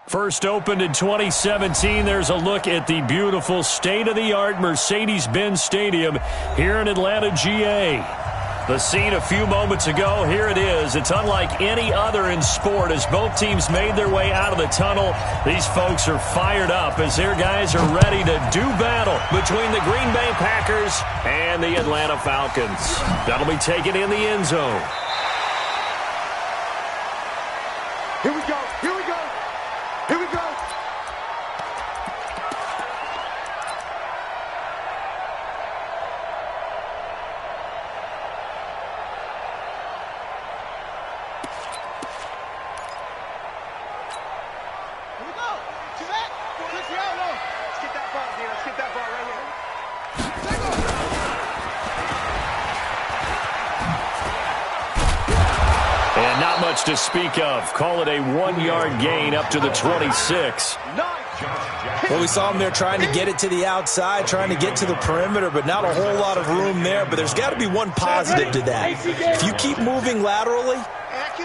First opened in 2017, there's a look at the beautiful state-of-the-art Mercedes-Benz Stadium here in Atlanta, GA. The scene a few moments ago, here it is. It's unlike any other in sport as both teams made their way out of the tunnel. These folks are fired up as their guys are ready to do battle between the Green Bay Packers and the Atlanta Falcons. That'll be taken in the end zone. Here we go. Here we go. Here we go. And not much to speak of. Call it a 1-yard gain up to the 26. Well, we saw him there trying to get it to the outside, trying to get to the perimeter, but not a whole lot of room there. But there's got to be one positive to that. If you keep moving laterally,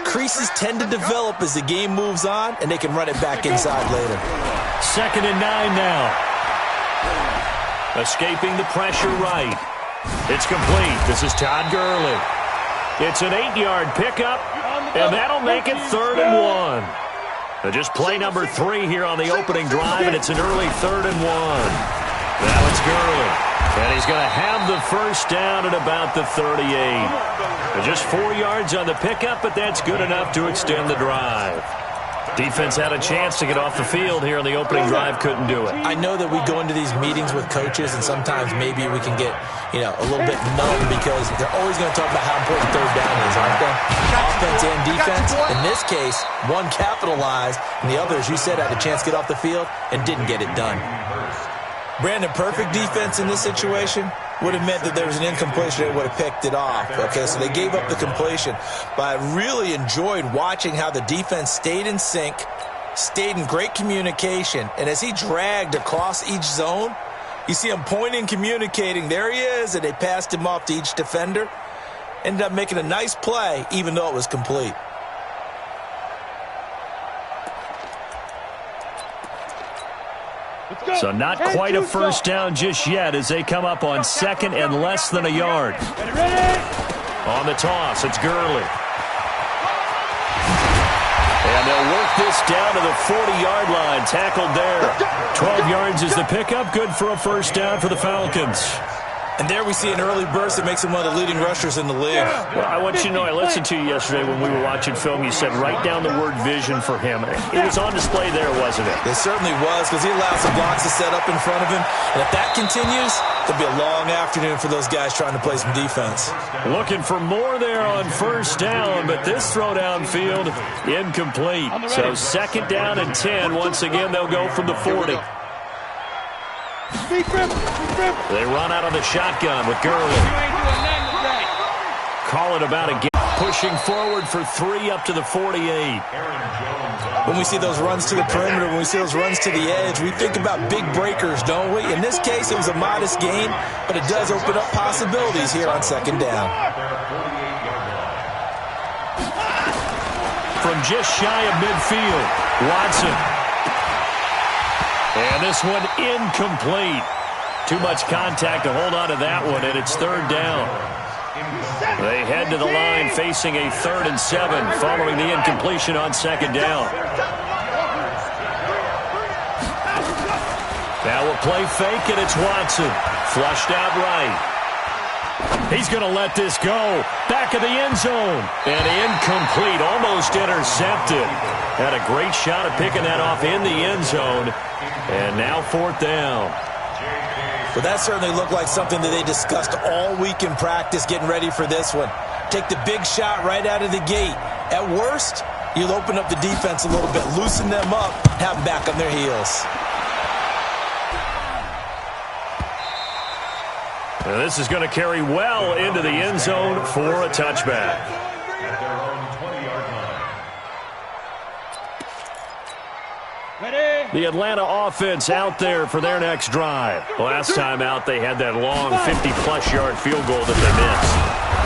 creases tend to develop as the game moves on, and they can run it back inside later. 2nd and 9 now. Escaping the pressure right. It's complete. This is Todd Gurley. It's an 8-yard pickup, and that'll make it 3rd and 1. Just play number 3 here on the opening drive, and it's an early 3rd and 1. Now it's Gurley, and he's going to have the first down at about the 38. Just 4 yards on the pickup, but that's good enough to extend the drive. Defense had a chance to get off the field here on the opening drive, couldn't do it. I know that we go into these meetings with coaches, and sometimes maybe we can get, a little bit numb because they're always going to talk about how important 3rd down is, aren't they? Offense and defense. In this case, one capitalized, and the other, as you said, had a chance to get off the field and didn't get it done. Brandon, perfect defense in this situation would have meant that there was an incompletion. They would have picked it off. Okay, so they gave up the completion. But I really enjoyed watching how the defense stayed in sync, stayed in great communication, and as he dragged across each zone, you see him pointing, communicating. There he is, and they passed him off to each defender. Ended up making a nice play, even though it was complete. So not quite a first down just yet as they come up on 2nd and less than a yard. On the toss, it's Gurley. And they'll work this down to the 40-yard line, tackled there. 12 yards is the pickup, good for a first down for the Falcons. And there we see an early burst that makes him one of the leading rushers in the league. Well, I want you to know, I listened to you yesterday when we were watching film. You said write down the word vision for him. It was on display there, wasn't it? It certainly was, because he allows the blocks to set up in front of him. And if that continues, it'll be a long afternoon for those guys trying to play some defense. Looking for more there on first down, but this throw downfield incomplete. So 2nd down and 10. Once again, they'll go from the 40. They run out of the shotgun with Gurley. Call it about a game. Pushing forward for 3 up to the 48. When we see those runs to the perimeter, when we see those runs to the edge, we think about big breakers, don't we? In this case, it was a modest gain, but it does open up possibilities here on 2nd down. From just shy of midfield, Watson. And this one incomplete. Too much contact to hold on to that one, and it's 3rd down. They head to the line facing a 3rd and 7 following the incompletion on 2nd down. Now we'll play fake, and it's Watson. Flushed out right. He's going to let this go. Back of the end zone. And incomplete, almost intercepted. Had a great shot at picking that off in the end zone. And now 4th down. Well, that certainly looked like something that they discussed all week in practice getting ready for this one. Take the big shot right out of the gate. At worst, you'll open up the defense a little bit, loosen them up, have them back on their heels. And this is going to carry well into the end zone for a touchback. The Atlanta offense out there for their next drive. Last time out, they had that long 50-plus yard field goal that they missed.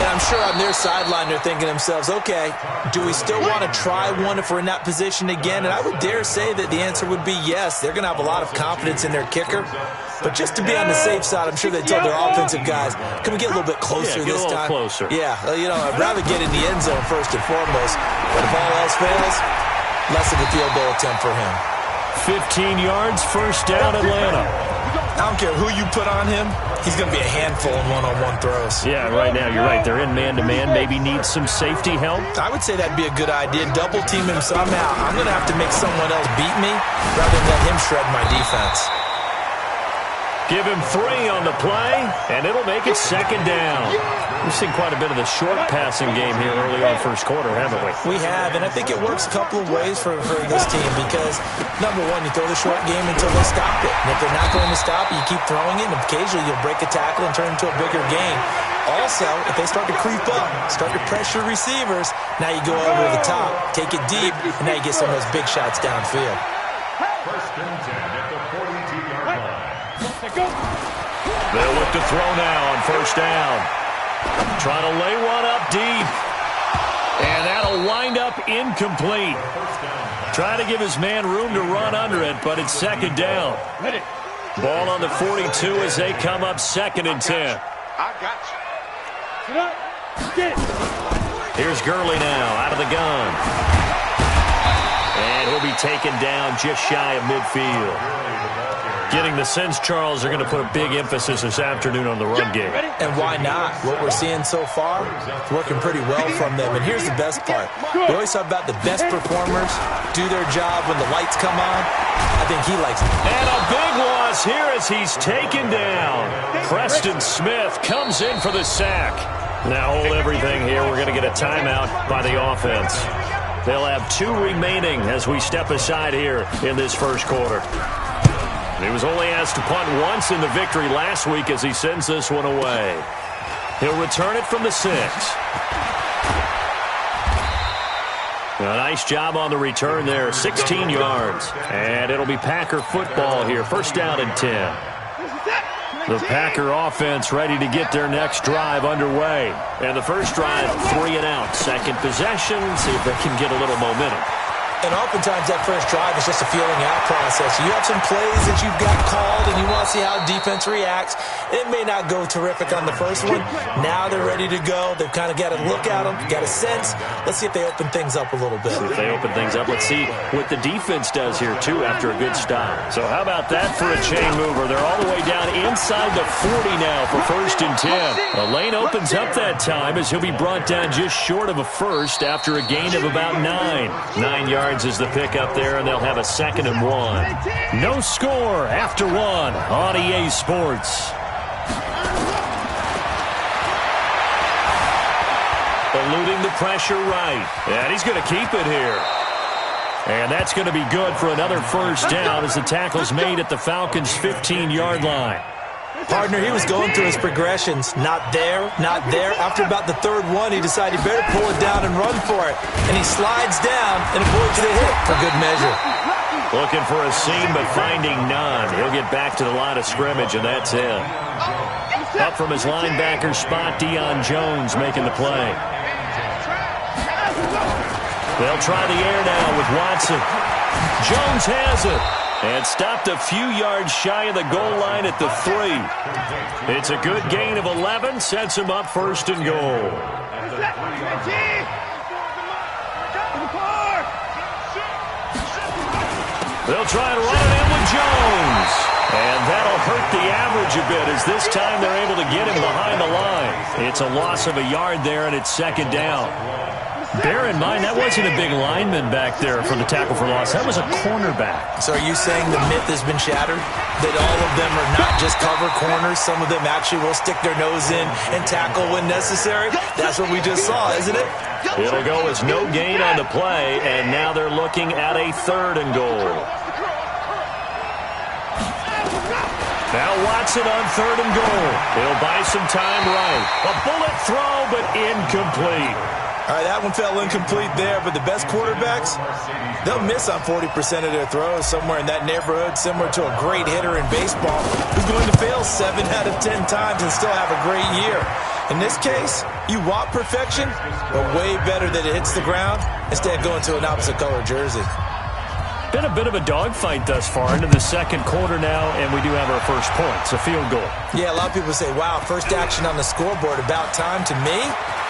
And I'm sure on their sideline they're thinking to themselves, okay, do we still want to try one if we're in that position again? And I would dare say that the answer would be yes. They're going to have a lot of confidence in their kicker. But just to be on the safe side, I'm sure they told their offensive guys, can we get a little bit closer this time? Closer. Yeah, I'd rather get in the end zone first and foremost. But if all else fails, less of a field goal attempt for him. 15 yards, first down, Atlanta. I don't care who you put on him. He's going to be a handful in one-on-one throws. Yeah, right now, you're right. They're in man-to-man. Maybe need some safety help. I would say that'd be a good idea. Double team him somehow. I'm going to have to make someone else beat me rather than let him shred my defense. Give him 3 on the play, and it'll make it second down. We've seen quite a bit of the short passing game here early on first quarter, haven't we? We have, and I think it works a couple of ways for this team because, number one, you throw the short game until they stop it. And if they're not going to stop it, you keep throwing it, and occasionally you'll break a tackle and turn it into a bigger game. Also, if they start to creep up, start to pressure receivers, now you go over the top, take it deep, and now you get some of those big shots downfield. First and 10 at the 42-yard line. They'll look to throw now on first down. Trying to lay one up deep. And that'll wind up incomplete. Trying to give his man room to run under it, but it's second down. Ball on the 42 as they come up second and 10. I got you. Here's Gurley now out of the gun. And he'll be taken down just shy of midfield. Getting the sense, Charles, they're going to put a big emphasis this afternoon on the run game. And why not? What we're seeing so far is working pretty well from them. And here's the best part. We always talk about the best performers do their job when the lights come on. I think he likes it. And a big loss here as he's taken down. Preston Smith comes in for the sack. Now hold everything here. We're going to get a timeout by the offense. They'll have 2 remaining as we step aside here in this first quarter. He was only asked to punt once in the victory last week as he sends this one away. He'll return it from the 6. A nice job on the return there, 16 yards. And it'll be Packer football here, first down and 10. The Packer offense ready to get their next drive underway. And the first drive, 3 and out. Second possession, see if they can get a little momentum. And oftentimes that first drive is just a feeling out process. You have some plays that you've got called and you want to see how defense reacts. It may not go terrific on the first one. Now they're ready to go. They've kind of got to look at them, got a sense. Let's see if they open things up a little bit. See if they open things up. Let's see what the defense does here, too, after a good stop. So how about that for a chain mover? They're all the way down inside the 40 now for first and 10. The lane opens up that time as he'll be brought down just short of a first after a gain of about 9. 9 yards is the pickup there, and they'll have a second and 1. No score after 1 on EA Sports. Eluding the pressure right. And he's going to keep it here. And that's going to be good for another first down as the tackle's made at the Falcons' 15-yard line. Partner, he was going through his progressions. Not there, not there. After about the third one, he decided he better pull it down and run for it. And he slides down and avoids the hit for good measure. Looking for a seam, but finding none. He'll get back to the line of scrimmage, and that's it. Up from his linebacker spot, Deion Jones making the play. They'll try the air now with Watson. Jones has it. And stopped a few yards shy of the goal line at the 3. It's a good gain of 11. Sets him up first and goal. They'll try and run it in with Jones. And that'll hurt the average a bit as this time they're able to get him behind the line. It's a loss of a yard there, and it's second down. Bear in mind, that wasn't a big lineman back there for the tackle for loss. That was a cornerback. So are you saying the myth has been shattered? That all of them are not just cover corners? Some of them actually will stick their nose in and tackle when necessary? That's what we just saw, isn't it? It'll go as no gain on the play, and now they're looking at a third and goal. Now Watson on third and goal. He'll buy some time right. A bullet throw, but incomplete. All right, that one fell incomplete there, but the best quarterbacks, they'll miss on 40% of their throws somewhere in that neighborhood, similar to a great hitter in baseball who's going to fail 7 out of 10 times and still have a great year. In this case, you want perfection, but way better that it hits the ground instead of going to an opposite color jersey. Been a bit of a dogfight thus far into the second quarter now, and we do have our first points, a field goal. Yeah, a lot of people say, wow, first action on the scoreboard, about time. To me,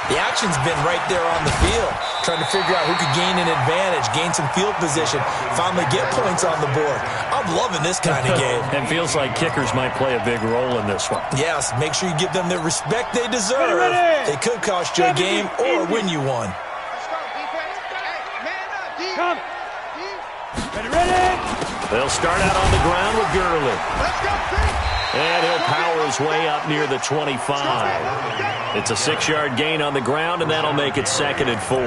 the action's been right there on the field, trying to figure out who could gain an advantage, gain some field position, finally get points on the board. I'm loving this kind of game. It feels like kickers might play a big role in this one. Yes, make sure you give them the respect they deserve. It could cost you a game or win you one. Come. Ready. They'll start out on the ground with Gurley. Let's go, And he'll power his way up near the 25. It's a 6-yard gain on the ground, and that'll make it 2nd and 4.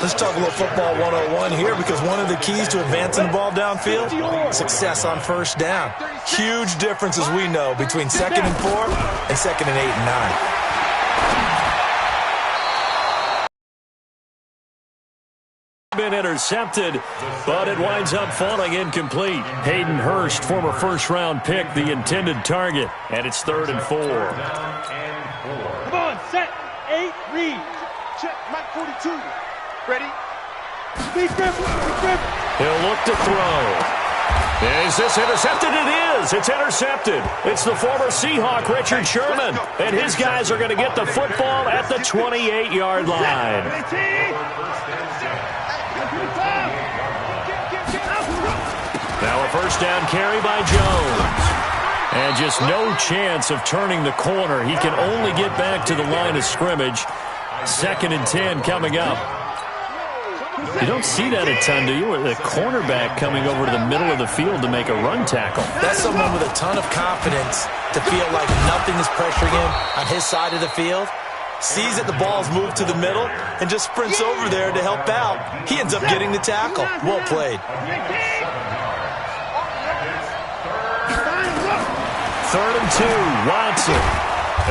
Let's talk a little football 101 here, because one of the keys to advancing the ball downfield, success on first down. Huge difference, as we know, between 2nd and 4 and 2nd and 8 and 9. Been intercepted, but it winds up falling incomplete. Hayden Hurst, former first-round pick, the intended target, and it's 3rd and 4. Come on, set, 8, read. Check, Mike 42. Ready? Be careful, be careful. He'll look to throw. Is this intercepted? It is. It's intercepted. It's the former Seahawk, Richard Sherman, and his guys are going to get the football at the 28-yard line. Now a first down carry by Jones. And just no chance of turning the corner. He can only get back to the line of scrimmage. 2nd and 10 coming up. You don't see that a ton, do you? With a cornerback coming over to the middle of the field to make a run tackle. That's someone with a ton of confidence to feel like nothing is pressuring him on his side of the field. Sees that the ball's moved to the middle and just sprints over there to help out. He ends up getting the tackle. Well played. 3rd and 2, Watson.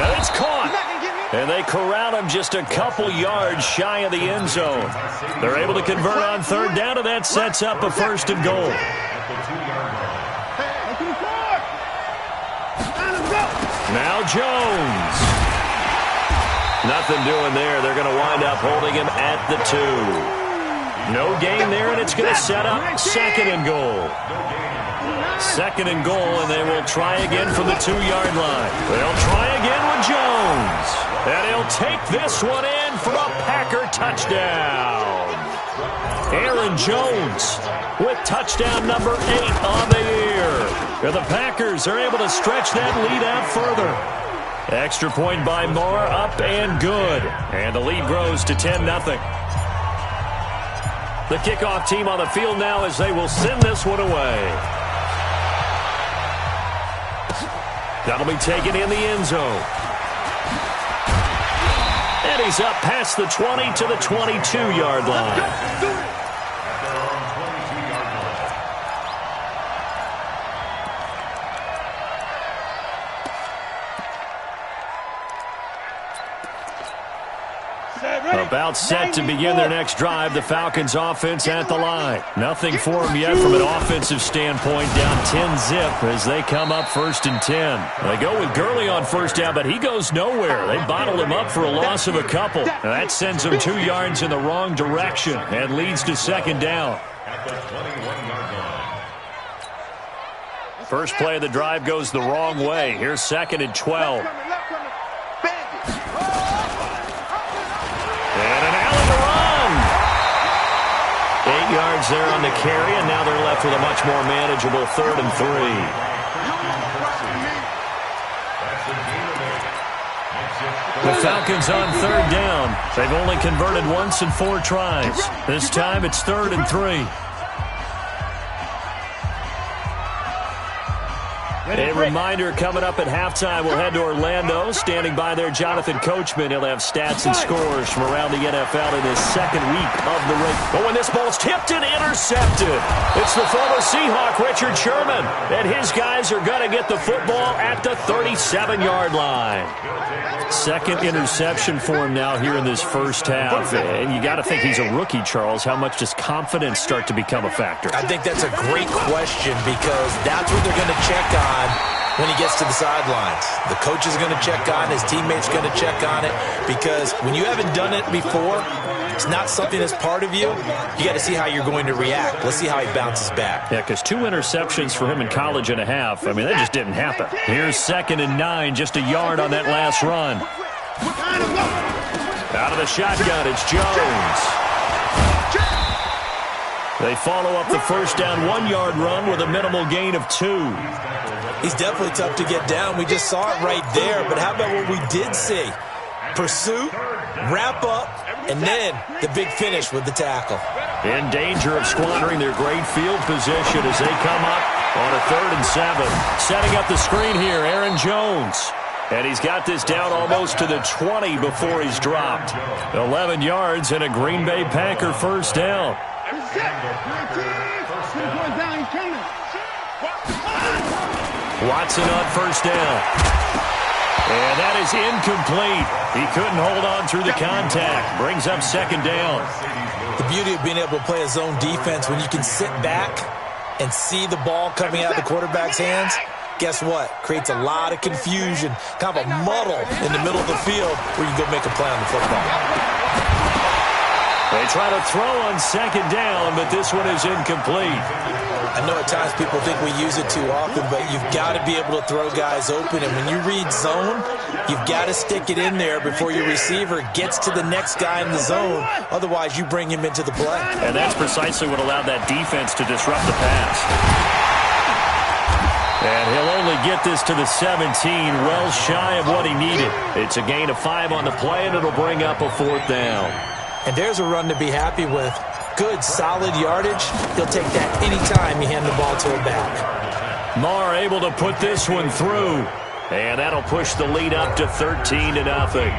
And it's caught. And they corral him just a couple yards shy of the end zone. They're able to convert on 3rd down, and that sets up a 1st and goal. Now Jones. Nothing doing there. They're going to wind up holding him at the 2. No gain there, and it's going to set up 2nd and goal. 2nd and goal, and they will try again from the 2-yard line. They'll try again with Jones. And he'll take this one in for a Packer touchdown. Aaron Jones with touchdown number 8 on the year. And the Packers are able to stretch that lead out further. Extra point by Moore, up and good. And the lead grows to 10-0. The kickoff team on the field now as they will send this one away. That'll be taken in the end zone. And he's up past the 20 to the 22-yard line. About set to begin their next drive. The Falcons offense at the line. Nothing for them yet from an offensive standpoint. Down 10-zip as they come up 1st and 10. They go with Gurley on 1st down, but he goes nowhere. They bottled him up for a loss of a couple. Now that sends them 2 yards in the wrong direction and leads to 2nd down. First play of the drive goes the wrong way. Here's 2nd and 12. And an Allen to run. 8 yards there on the carry, and now they're left with a much more manageable 3rd and 3. The Falcons on 3rd down. They've only converted once in 4 tries. This time it's 3rd and 3. A reminder coming up at halftime, we'll head to Orlando. Standing by there, Jonathan Coachman. He'll have stats and scores from around the NFL in his 2nd week of the ring. But when this ball's tipped and intercepted, it's the former Seahawk, Richard Sherman. And his guys are going to get the football at the 37-yard line. 2nd interception for him now here in this first half. And you got to think he's a rookie, Charles. How much does confidence start to become a factor? I think that's a great question, because that's what they're going to check on when he gets to the sidelines. The coach is going to check on it. His teammates are going to check on it, because when you haven't done it before, it's not something that's part of you. You got to see how you're going to react. Let's see how he bounces back. Yeah, because 2 interceptions for him in college and a half. I mean, that just didn't happen. Here's 2nd and 9, just a yard on that last run. Out of the shotgun, it's Jones. They follow up the first down 1-yard run with a minimal gain of 2. He's definitely tough to get down. We just saw it right there. But how about what we did see? Pursuit, wrap up, and then the big finish with the tackle. In danger of squandering their great field position as they come up on a 3rd and 7. Setting up the screen here, Aaron Jones. And he's got this down almost to the 20 before he's dropped. 11 yards and a Green Bay Packer first down. Watson on first down. And that is incomplete. He couldn't hold on through the contact. Brings up 2nd down. The beauty of being able to play a zone defense, when you can sit back and see the ball coming out of the quarterback's hands, guess what? Creates a lot of confusion, kind of a muddle in the middle of the field where you can go make a play on the football. They try to throw on 2nd down, but this one is incomplete. I know at times people think we use it too often, but you've got to be able to throw guys open. And when you read zone, you've got to stick it in there before your receiver gets to the next guy in the zone. Otherwise, you bring him into the play. And that's precisely what allowed that defense to disrupt the pass. And he'll only get this to the 17, well shy of what he needed. It's a gain of 5 on the play, and it'll bring up a 4th down. And there's a run to be happy with. Good, solid yardage. He'll take that anytime you hand the ball to him back. Marr able to put this one through. And that'll push the lead up to 13-0.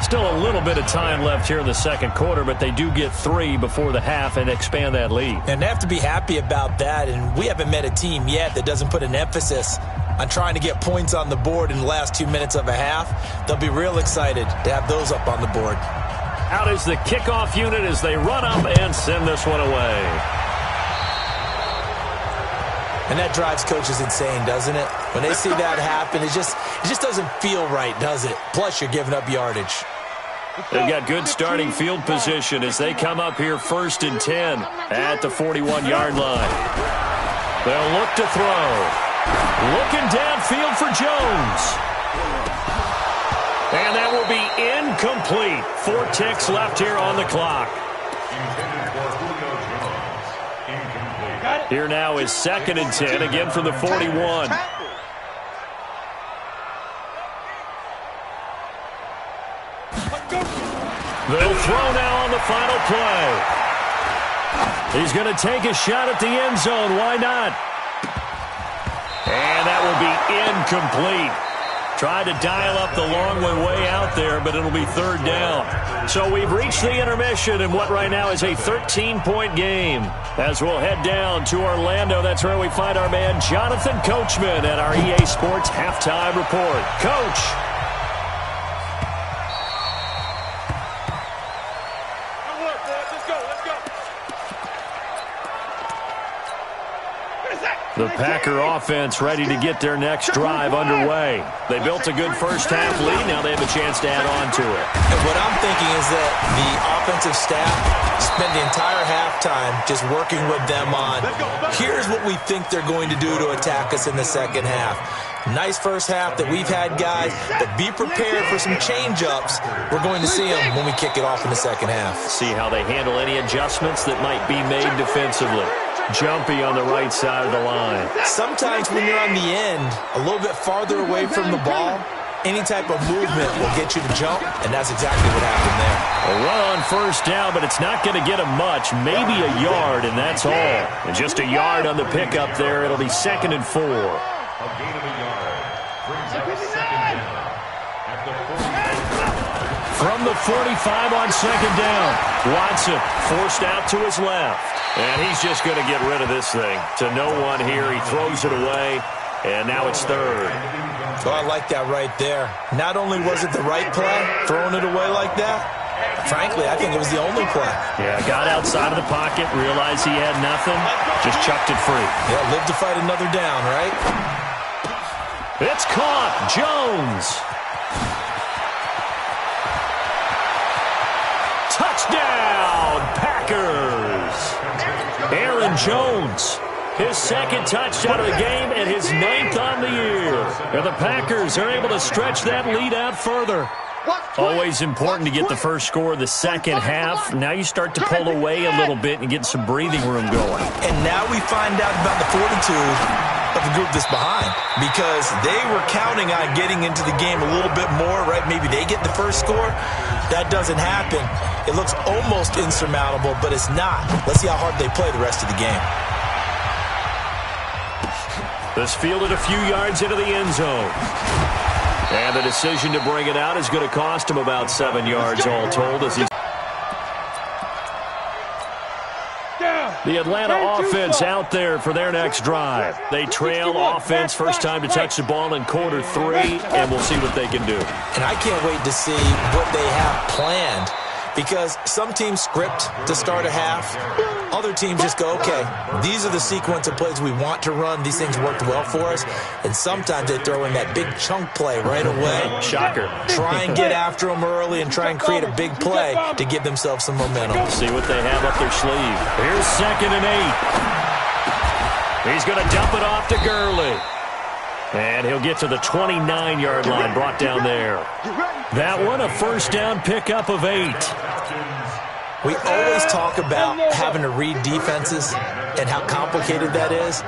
Still a little bit of time left here in the 2nd quarter, but they do get 3 before the half and expand that lead. And they have to be happy about that. And we haven't met a team yet that doesn't put an emphasis on trying to get points on the board in the last 2 minutes of a half. They'll be real excited to have those up on the board. Out is the kickoff unit as they run up and send this one away. And that drives coaches insane, doesn't it? When they see that happen, it just doesn't feel right, does it? Plus, you're giving up yardage. They've got good starting field position as they come up here 1st and 10 at the 41-yard line. They'll look to throw. Looking downfield for Jones. And that will be incomplete. 4 ticks left here on the clock. Here now is 2nd and 10, again from the 41. They'll throw now on the final play. He's going to take a shot at the end zone. Why not? And that will be incomplete. Tried to dial up the long one way out there, but it'll be 3rd down. So we've reached the intermission in what right now is a 13-point game. As we'll head down to Orlando, that's where we find our man Jonathan Coachman at our EA Sports Halftime Report. Coach. The Packer offense ready to get their next drive underway. They built a good first-half lead. Now they have a chance to add on to it. And what I'm thinking is that the offensive staff spent the entire halftime just working with them on, here's what we think they're going to do to attack us in the 2nd half. Nice first half that we've had, guys, but be prepared for some change-ups. We're going to see them when we kick it off in the 2nd half. See how they handle any adjustments that might be made defensively. Jumpy on the right side of the line. Sometimes when you're on the end, a little bit farther away from the ball, any type of movement will get you to jump, and that's exactly what happened there. A run on first down, but it's not going to get him much, maybe a yard, and that's all. And just a yard on the pickup there. It'll be 2nd and 4. From the 45 on 2nd down, Watson forced out to his left. And he's just going to get rid of this thing. To no one here. He throws it away, and now it's 3rd. Oh, I like that right there. Not only was it the right play, throwing it away like that, frankly, I think it was the only play. Yeah, got outside of the pocket, realized he had nothing, just chucked it free. Yeah, live to fight another down, right? It's caught. Jones. Touchdown, Packers. Aaron Jones, his second touchdown of the game and his 9th on the year. And the Packers are able to stretch that lead out further. Always important to get the first score of the second half. Now you start to pull away a little bit and get some breathing room going. And now we find out about the fortitude of the group that's behind, because they were counting on getting into the game a little bit more, right? Maybe they get the first score. That doesn't happen. It looks almost insurmountable, but it's not. Let's see how hard they play the rest of the game. This fielded a few yards into the end zone. And the decision to bring it out is going to cost him about 7 yards all told. As the Atlanta offense out there for their next drive. They trail offense, first time to touch the ball in quarter 3, and we'll see what they can do. And I can't wait to see what they have planned, because some teams script to start a half. Other teams just go, okay, these are the sequence of plays we want to run. These things worked well for us. And sometimes they throw in that big chunk play right away. Shocker. Try and get after them early and try and create a big play to give themselves some momentum. See what they have up their sleeve. Here's 2nd and 8. He's going to dump it off to Gurley. And he'll get to the 29-yard line, brought down there. That one, a first down pickup of 8. We always talk about having to read defenses and how complicated that is.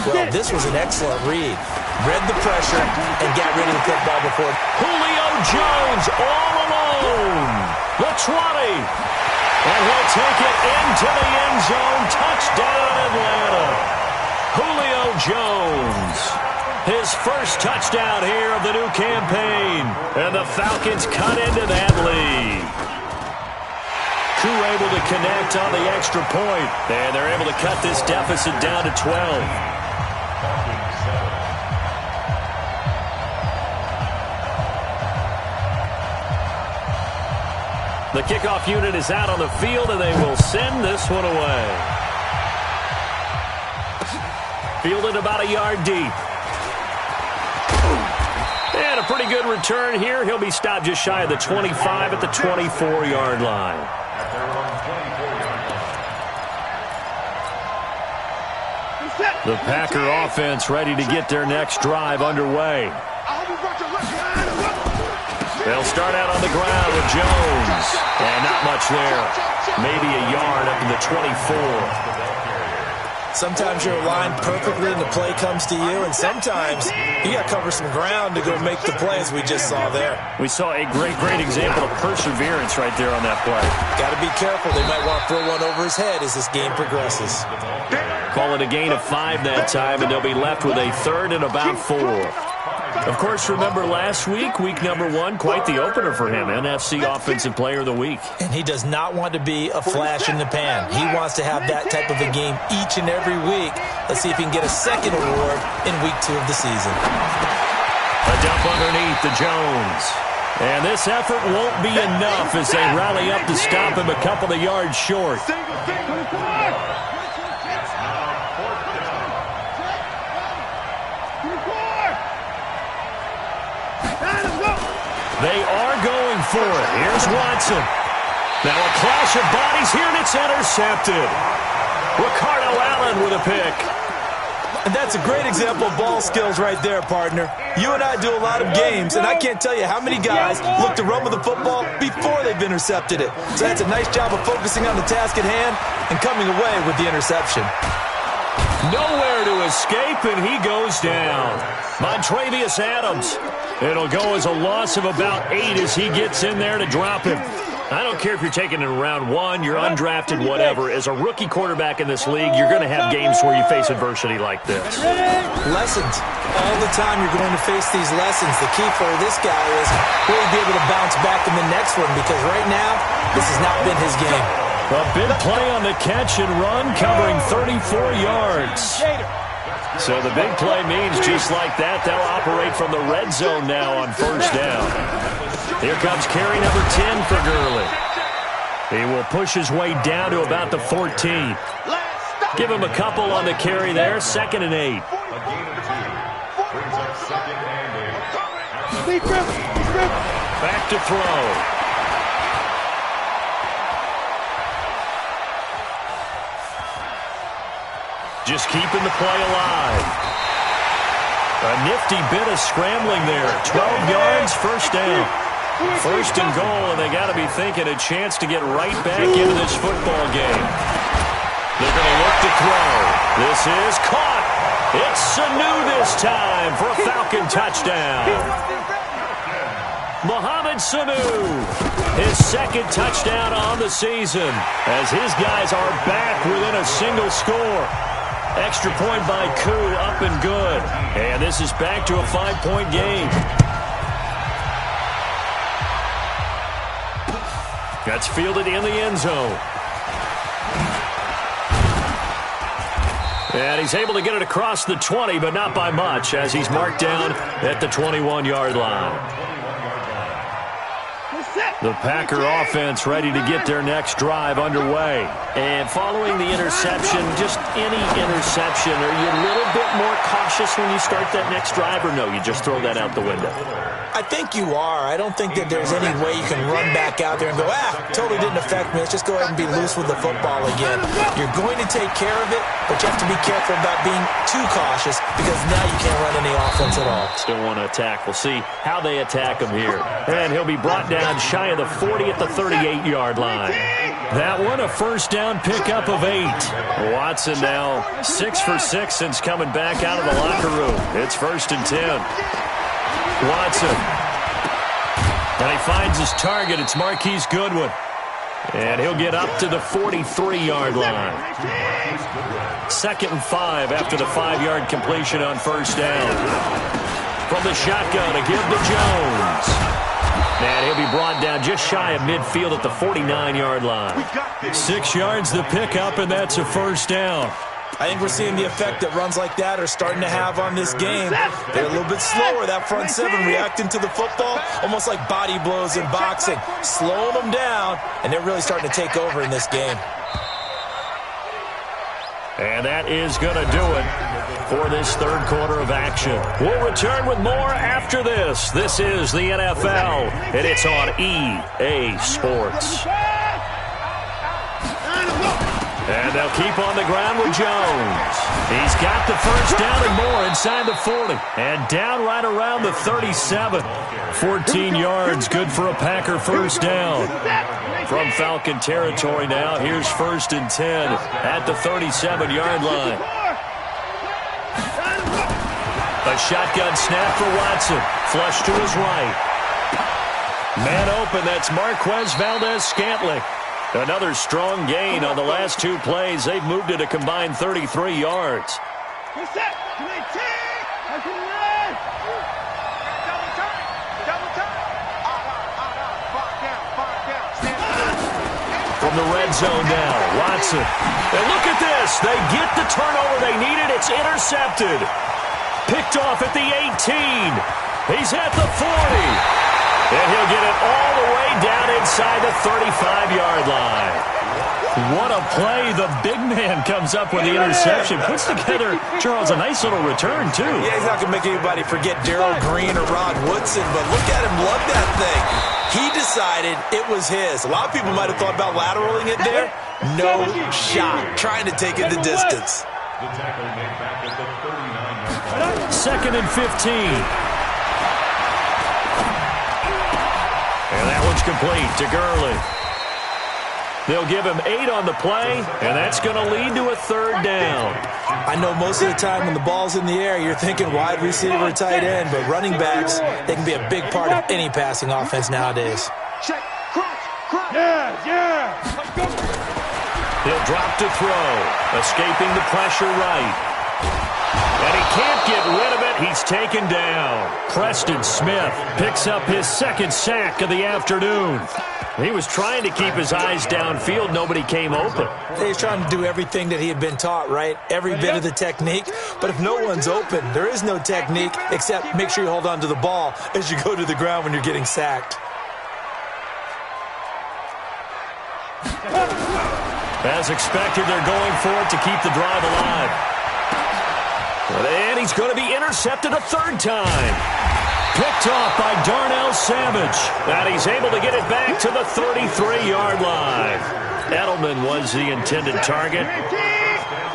Well, this was an excellent read. Read the pressure and got rid of the football before. Julio Jones all alone. The 20. And he'll take it into the end zone. Touchdown, Atlanta. Julio Jones. His first touchdown here of the new campaign. And the Falcons cut into that lead. Crew able to connect on the extra point, and they're able to cut this deficit down to 12. The kickoff unit is out on the field, and they will send this one away. Fielded about a yard deep. And a pretty good return here. He'll be stopped just shy of the 25 at the 24-yard line. The Packer offense ready to get their next drive underway. They'll start out on the ground with Jones. And not much there. Maybe a yard up to the 24. Sometimes you're aligned perfectly and the play comes to you, and sometimes you got to cover some ground to go make the play, as we just saw there. We saw a great example of perseverance right there on that play. Got to be careful. They might want to throw one over his head as this game progresses. Call it a gain of 5 that time, and they'll be left with a 3rd and about 4. Of course, remember last week, week number 1, quite the opener for him, NFC Offensive Player of the Week. And he does not want to be a flash in the pan. He wants to have that type of a game each and every week. Let's see if he can get a second award in week 2 of the season. A dump underneath to Jones. And this effort won't be enough as they rally up to stop him a couple of yards short. They are going for it. Here's Watson. Now a clash of bodies here, and it's intercepted. Ricardo Allen with a pick. And that's a great example of ball skills right there, partner. You and I do a lot of games, and I can't tell you how many guys look to run with the football before they've intercepted it. So that's a nice job of focusing on the task at hand and coming away with the interception. Nowhere to escape, and he goes down. Montravius Adams. It'll go as a loss of about 8 as he gets in there to drop him. I don't care if you're taking it in round 1, you're undrafted, whatever. As a rookie quarterback in this league, you're going to have games where you face adversity like this. Lessons. All the time you're going to face these lessons. The key for this guy is will he be able to bounce back in the next one, because right now, this has not been his game. A big play on the catch and run, covering 34 yards. So the big play means just like that, they'll operate from the red zone now on first down. Here comes carry number 10 for Gurley. He will push his way down to about the 14. Give him a couple on the carry there, 2nd and 8. Back to throw. Just keeping the play alive. A nifty bit of scrambling there. 12 yards, first down. First and goal, and they got to be thinking a chance to get right back into this football game. They're going to look to throw. This is caught. It's Sanu this time for a Falcon touchdown. Mohamed Sanu, his second touchdown on the season, as his guys are back within a single score. Extra point by Koo, up and good. And this is back to a 5-point game. That's fielded in the end zone. And he's able to get it across the 20, but not by much, as he's marked down at the 21-yard line. The Packer offense ready to get their next drive underway. And following the interception, just any interception, are you a little bit more cautious when you start that next drive, or no, you just throw that out the window? I think you are. I don't think that there's any way you can run back out there and go, totally didn't affect me. Let's just go ahead and be loose with the football again. You're going to take care of it, but you have to be careful about being too cautious, because now you can't run any offense at all. Still want to attack. We'll see how they attack him here. And he'll be brought down shy of the 40 at the 38-yard line. That one, a first down pickup of 8. Watson now 6 for 6 since coming back out of the locker room. It's 1st and 10. Watson. And he finds his target. It's Marquise Goodwin. And he'll get up to the 43-yard line. 2nd and 5 after the 5-yard completion on first down. From the shotgun to give to Jones. And he'll be brought down just shy of midfield at the 49-yard line. 6 yards the pickup, and that's a first down. I think we're seeing the effect that runs like that are starting to have on this game. They're a little bit slower, that front seven, reacting to the football, almost like body blows in boxing, slowing them down, and they're really starting to take over in this game. And that is going to do it for this third quarter of action. We'll return with more after this. This is the NFL, and it's on EA Sports. And they'll keep on the ground with Jones. He's got the first down and more inside the 40. And down right around the 37. 14 yards, good for a Packer first down. From Falcon territory now, here's 1st and 10 at the 37-yard line. A shotgun snap for Watson. Flush to his right. Man open, that's Marquez Valdez-Scantling. Another strong gain on the last 2 plays. They've moved it a combined 33 yards. From the red zone now, Watson. And look at this. They get the turnover they needed. It's intercepted. Picked off at the 18. He's at the 40. And he'll get it all the way down inside the 35-yard line. What a play. The big man comes up with the interception. Puts together, Charles, a nice little return, too. Yeah, he's not going to make anybody forget Darryl Green or Rod Woodson, but look at him love that thing. He decided it was his. A lot of people might have thought about lateraling it there. No shot. Trying to take it the distance. 2nd and 15. And that one's complete to Gurley. They'll give him 8 on the play, and that's going to lead to a 3rd down. I know most of the time when the ball's in the air, you're thinking wide receiver, tight end, but running backs, they can be a big part of any passing offense nowadays. Check, cross. Yeah. Let's go. He'll drop to throw, escaping the pressure right. And he can't get rid of it. He's taken down. Preston Smith picks up his 2nd sack of the afternoon. He was trying to keep his eyes downfield. Nobody came open. He's trying to do everything that he had been taught, right? Every bit of the technique. But if no one's open, there is no technique except make sure you hold on to the ball as you go to the ground when you're getting sacked. As expected, they're going for it to keep the drive alive. And he's going to be intercepted a 3rd time. Picked Picked off by Darnell Savage. And he's able to get it back to the 33-yard line. Edelman was the intended target.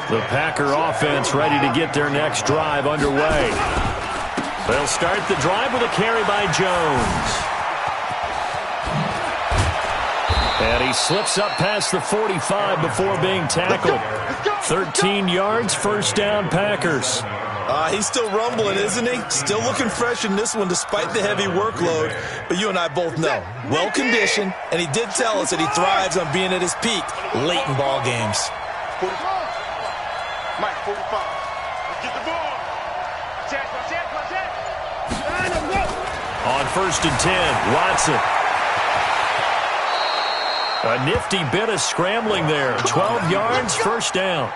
The Packer offense ready to get their next drive underway. They'll start the drive with a carry by Jones. And he slips up past the 45 before being tackled. 13 yards, first down, Packers. He's still rumbling, isn't he? Still looking fresh in this one despite the heavy workload. But you and I both know, well-conditioned, and he did tell us that he thrives on being at his peak late in ball games. 45. Mike, 45. Let's get the ball. Check. On first and 10, Watson. A nifty bit of scrambling there. 12 yards, first down.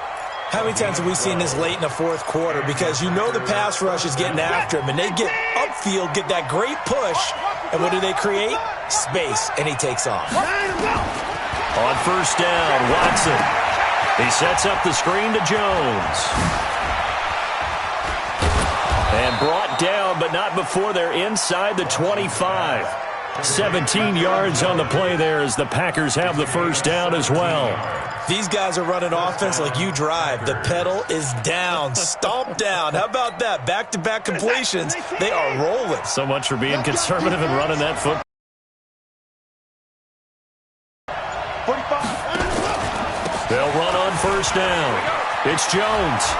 How many times have we seen this late in the fourth quarter? Because you know the pass rush is getting after him, and they get upfield, get that great push, and what do they create? Space, and he takes off. On first down, Watson. He sets up the screen to Jones. And brought down, but not before they're inside the 25. 17 yards on the play there as the Packers have the first down as well. These guys are running offense like you drive. The pedal is down, stomped down. How about that? Back-to-back completions. They are rolling. So much for being conservative and running that football. 45. They'll run on first down. It's Jones.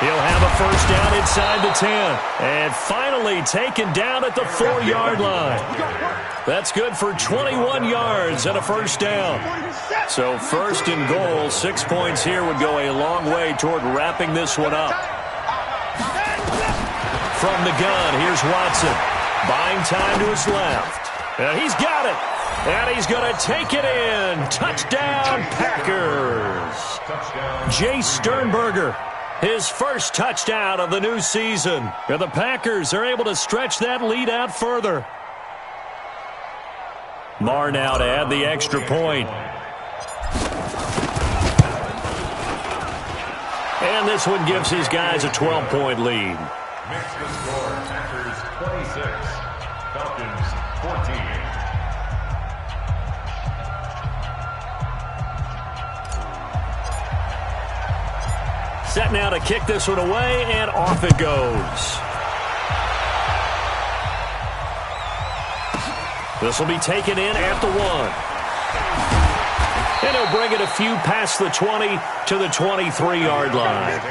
He'll have a first down inside the 10. And finally taken down at the 4-yard line. That's good for 21 yards and a first down. So first and goal, 6 points here would go a long way toward wrapping this one up. From the gun, here's Watson. Buying time to his left. And he's got it. And he's going to take it in. Touchdown, Packers. Jay Sternberger. His first touchdown of the new season. And the Packers are able to stretch that lead out further. Marr now to add the extra point. And this one gives his guys a 12-point lead. Makes the score Packers 26, Falcons 14. Set now to kick this one away, and off it goes. This will be taken in at the 1. And he'll bring it a few past the 20 to the 23-yard line.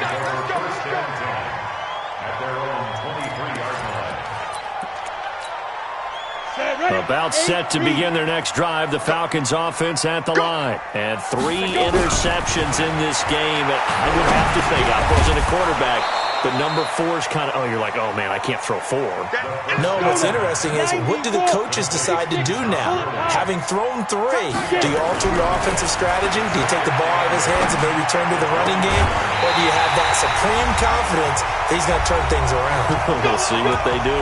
About set to begin their next drive. The Falcons offense at the line. And 3 interceptions in this game. I would have to think, I wasn't a quarterback, but number 4 is kind of, you're like, oh, man, I can't throw 4. No, what's interesting is what do the coaches decide to do now? Having thrown 3, do you alter your offensive strategy? Do you take the ball out of his hands and maybe turn to the running game? Or do you have that supreme confidence that he's going to turn things around? We'll see what they do.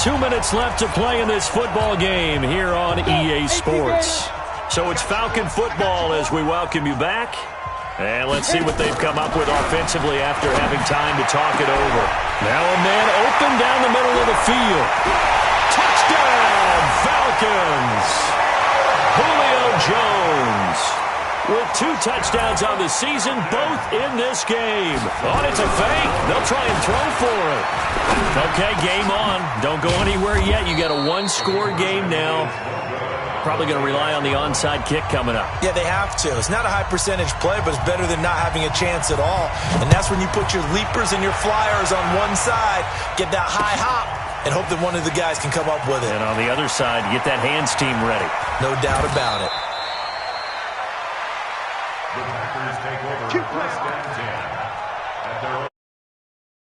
2 minutes left to play in this football game here on EA Sports. So it's Falcon football as we welcome you back. And let's see what they've come up with offensively after having time to talk it over. Now a man open down the middle of the field. Touchdown, Falcons! Julio Jones with 2 touchdowns on the season, both in this game. On it's a fake. They'll try and throw for it. Okay, game on. Don't go anywhere yet. You got a 1-score game now. Probably going to rely on the onside kick coming up. Yeah, they have to. It's not a high percentage play, but it's better than not having a chance at all. And that's when you put your leapers and your flyers on one side, get that high hop, and hope that one of the guys can come up with it. And on the other side, get that hands team ready. No doubt about it. The Packers take over first down.